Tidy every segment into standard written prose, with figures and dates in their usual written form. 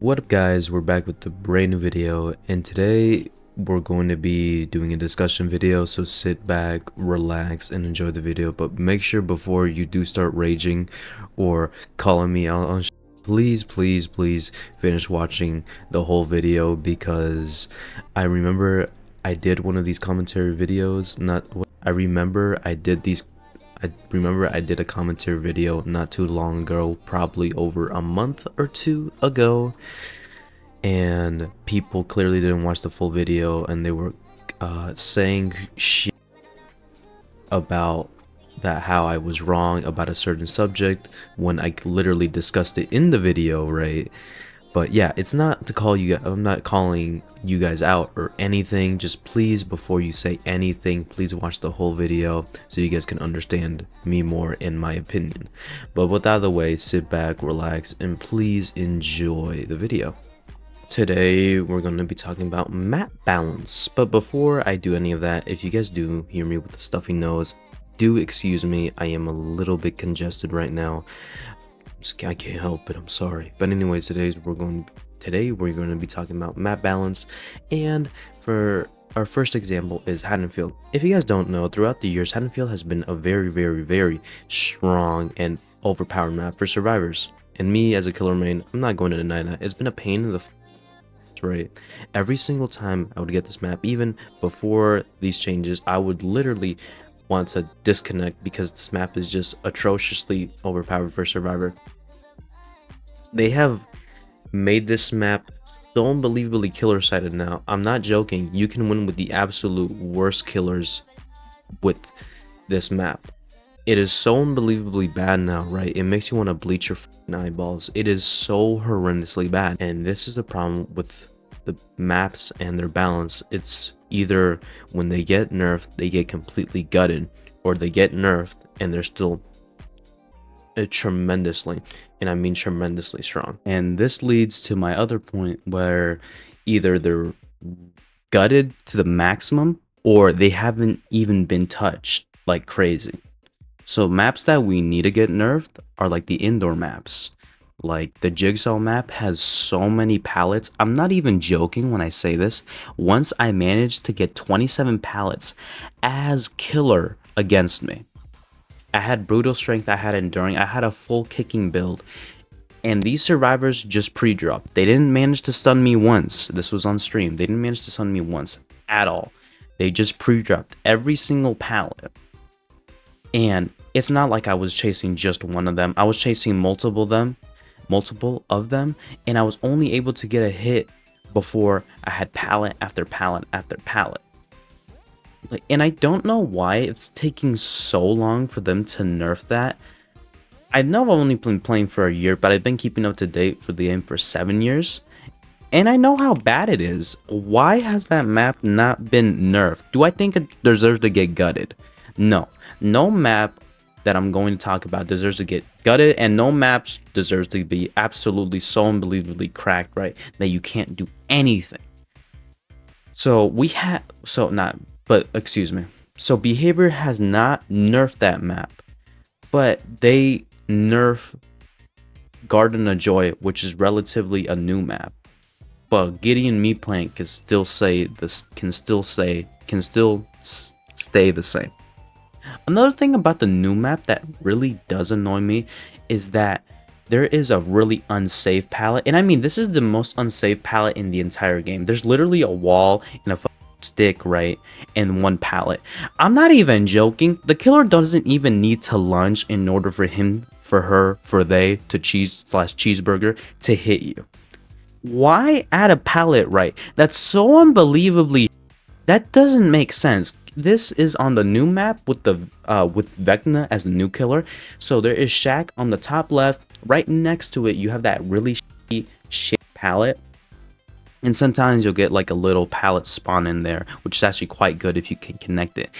What up guys, we're back with the brand new video, and today we're going to be doing a discussion video, so sit back, relax, and enjoy the video. But make sure before you do start raging or calling me out on please finish watching the whole video, because I remember I did one of these commentary videos, I remember I did a commentary video not too long ago, probably over a month or two ago, and people clearly didn't watch the full video, and they were saying shit about that, how I was wrong about a certain subject when I literally discussed it in the video, right? But yeah, it's not to call you, I'm not calling you guys out or anything. Just please, before you say anything, please watch the whole video so you guys can understand me more in my opinion. But with that out of the way, sit back, relax, and please enjoy the video. Today we're going to be talking about map balance. But before I do any of that, if you guys do hear me with the stuffy nose, do excuse me. I am a little bit congested right now. I can't help it, I'm sorry. But anyways, today we're going to be talking about map balance, and for our first example is Haddonfield. If you guys don't know, throughout the years, Haddonfield has been a very strong and overpowered map for survivors. And me as a killer main, I'm not going to deny that. It's been a pain in the right? Every single time I would get this map, even before these changes, I would literally want to disconnect because this map is just atrociously overpowered for survivor. They have made this map so unbelievably killer sided now. I'm not joking. You can win with the absolute worst killers with this map. It is so unbelievably bad now, right? It makes you want to bleach your eyeballs. It is so horrendously bad. And this is the problem with the maps and their balance. It's either when they get nerfed, they get completely gutted, or they get nerfed and they're still tremendously, and I mean tremendously strong. And this leads to my other point, where either they're gutted to the maximum or they haven't even been touched like crazy. So maps that we need to get nerfed are like the indoor maps. Like the Jigsaw map has so many pallets. I'm not even joking when I say this. Once I managed to get 27 pallets as killer against me. I had brutal strength, I had enduring, I had a full kicking build. And these survivors just pre-dropped. They didn't manage to stun me once. This was on stream. They didn't manage to stun me once at all. They just pre-dropped every single pallet. And it's not like I was chasing just one of them. I was chasing multiple of them, and I was only able to get a hit before I had pallet after pallet after pallet. And I don't know why it's taking so long for them to nerf that. I know I've only been playing for a year, but I've been keeping up to date for the game for 7 years. And I know how bad it is. Why has that map not been nerfed? Do I think it deserves to get gutted? No. No map that I'm going to talk about deserves to get gutted, and no maps deserves to be absolutely so unbelievably cracked, right? That you can't do anything. So So Behavior has not nerfed that map, but they nerf Garden of Joy, which is relatively a new map. But Gideon Meatplant can still stay the same. Another thing about the new map that really does annoy me is that there is a really unsafe palette. And I mean, this is the most unsafe palette in the entire game. There's literally a wall and a stick, right, and one pallet. I'm not even joking. The killer doesn't even need to lunge in order for him, for her, for they to cheeseburger to hit you. Why add a pallet, right? That's so unbelievably, that doesn't make sense. This is on the new map with Vecna as the new killer. So there is Shaq on the top left. Right next to it, you have that really shit pallet. And sometimes you'll get like a little pallet spawn in there, which is actually quite good if you can connect it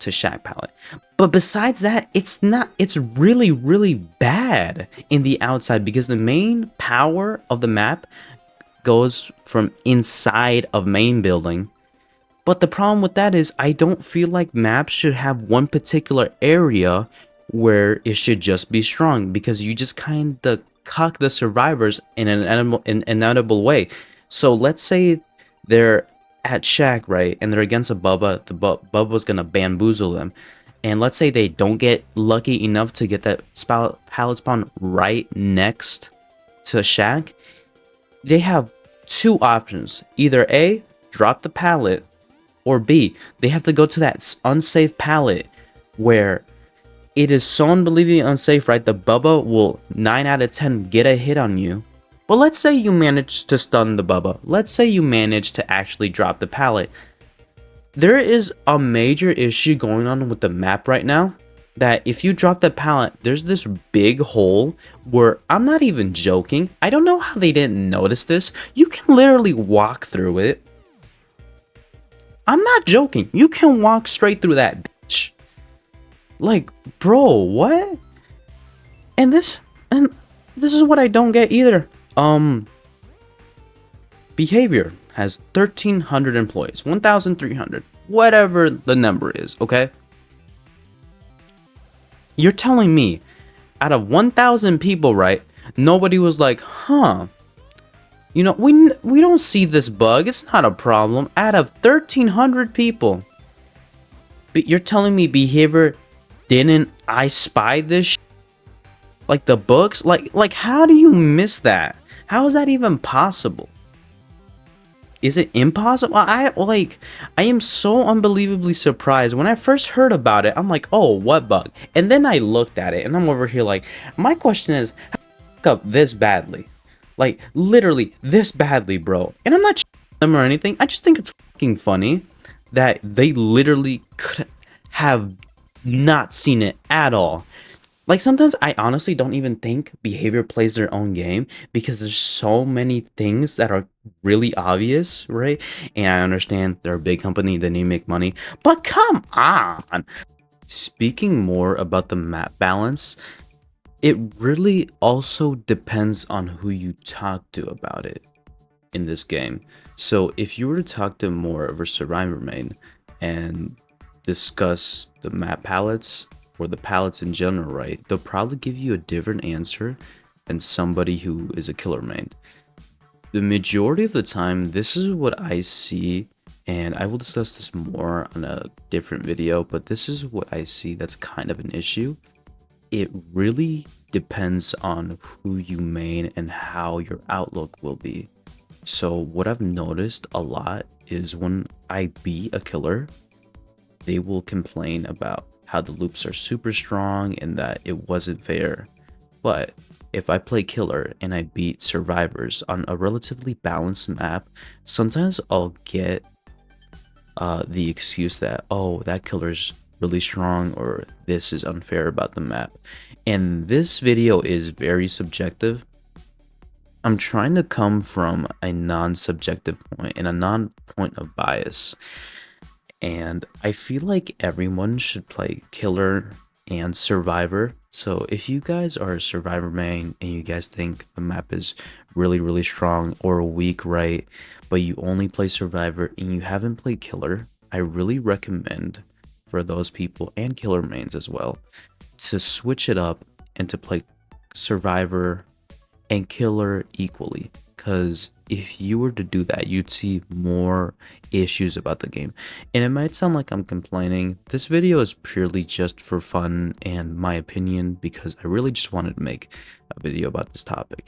to Shaq pallet. But besides that, it's really bad in the outside, because the main power of the map goes from inside of main building. But the problem with that is I don't feel like maps should have one particular area where it should just be strong because you just kind of cuck the survivors in an inedible way. So let's say they're at Shack, right, and they're against a Bubba. The Bubba's gonna bamboozle them, and let's say they don't get lucky enough to get that pallet spawn right next to Shack. They have two options: either A, drop the pallet, or B, they have to go to that unsafe pallet where it is so unbelievably unsafe, right? The Bubba will 9 out of 10 get a hit on you. But let's say you manage to stun the Bubba. Let's say you manage to actually drop the pallet. There is a major issue going on with the map right now, that if you drop the pallet, there's this big hole where, I'm not even joking, I don't know how they didn't notice this. You can literally walk through it. I'm not joking. You can walk straight through that bitch. Like, bro, what? And this is what I don't get either. Behavior has 1,300 employees, 1,300, whatever the number is, okay? You're telling me out of 1,000 people, right, nobody was like, huh, you know, we don't see this bug, it's not a problem. Out of 1,300 people, but you're telling me behavior didn't I spy this like the books? Like how do you miss that? How is that even possible? Is it impossible? I am so unbelievably surprised. When I first heard about it, I'm like, oh, what bug? And then I looked at it and I'm over here like, my question is, how do up this badly? Like, literally this badly, bro. And I'm not them or anything. I just think it's fucking funny that they literally could have not seen it at all. Like, sometimes I honestly don't even think behavior plays their own game because there's so many things that are really obvious, right? And I understand they're a big company, they need to make money, but come on. Speaking more about the map balance, it really also depends on who you talk to about it in this game. So if you were to talk to more of a survivor main and discuss the map palettes, or the palettes in general, right, they'll probably give you a different answer than somebody who is a killer main. The majority of the time, this is what I see, and I will discuss this more on a different video, but this is what I see that's kind of an issue. It really depends on who you main and how your outlook will be. So what I've noticed a lot is when I beat a killer, they will complain about how the loops are super strong and that it wasn't fair. But if I play killer and I beat survivors on a relatively balanced map, sometimes I'll get the excuse that, oh, that killer's really strong, or this is unfair about the map. And this video is very subjective. I'm trying to come from a non-subjective point and a non-point of bias. And I feel like everyone should play killer and survivor. So if you guys are a survivor main and you guys think the map is really strong or weak, right, but you only play survivor and you haven't played killer, I really recommend for those people, and killer mains as well, to switch it up and to play survivor and killer equally. Because if you were to do that, you'd see more issues about the game. And it might sound like I'm complaining. This video is purely just for fun and my opinion, because I really just wanted to make a video about this topic.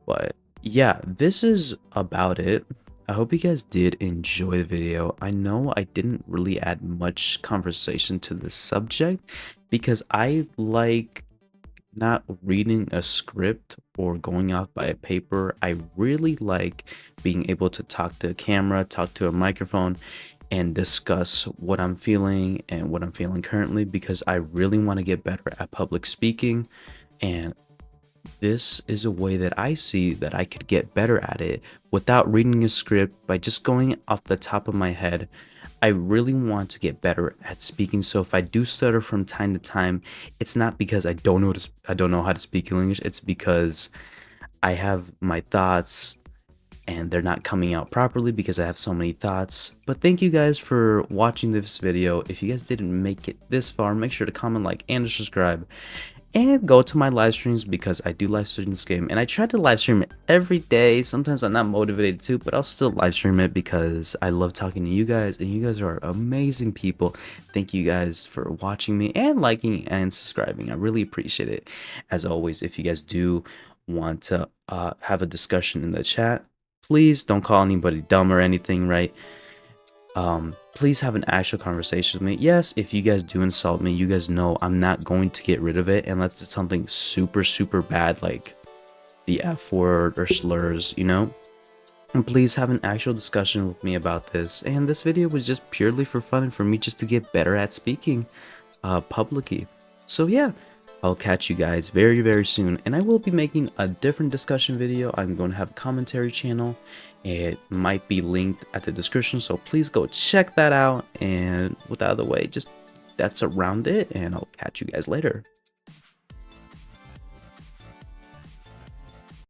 But yeah, this is about it. I hope you guys did enjoy the video. I know I didn't really add much conversation to this subject because I like not reading a script or going off by a paper. I really like being able to talk to a camera, talk to a microphone, and discuss what I'm feeling and what I'm feeling currently, because I really want to get better at public speaking. And this is a way that I see that I could get better at it without reading a script, by just going off the top of my head. I really want to get better at speaking. So if I do stutter from time to time, it's not because I don't know how to speak English. It's because I have my thoughts and they're not coming out properly because I have so many thoughts. But thank you guys for watching this video. If you guys didn't make it this far, make sure to comment, like, and subscribe. And go to my live streams because I do live stream this game, and I try to live stream it every day. Sometimes I'm not motivated to, but I'll still live stream it because I love talking to you guys, and you guys are amazing people. Thank you guys for watching me and liking and subscribing. I really appreciate it. As always, if you guys do want to have a discussion in the chat, please don't call anybody dumb or anything, right? Please have an actual conversation with me. Yes, if you guys do insult me, you guys know I'm not going to get rid of it unless it's something super bad, like the F word or slurs, you know. And please have an actual discussion with me about this. And this video was just purely for fun and for me just to get better at speaking publicly. So yeah, I'll catch you guys very soon, and I will be making a different discussion video. I'm going to have a commentary channel. It might be linked at the description, so please go check that out. And without the way, just that's around it, and I'll catch you guys later.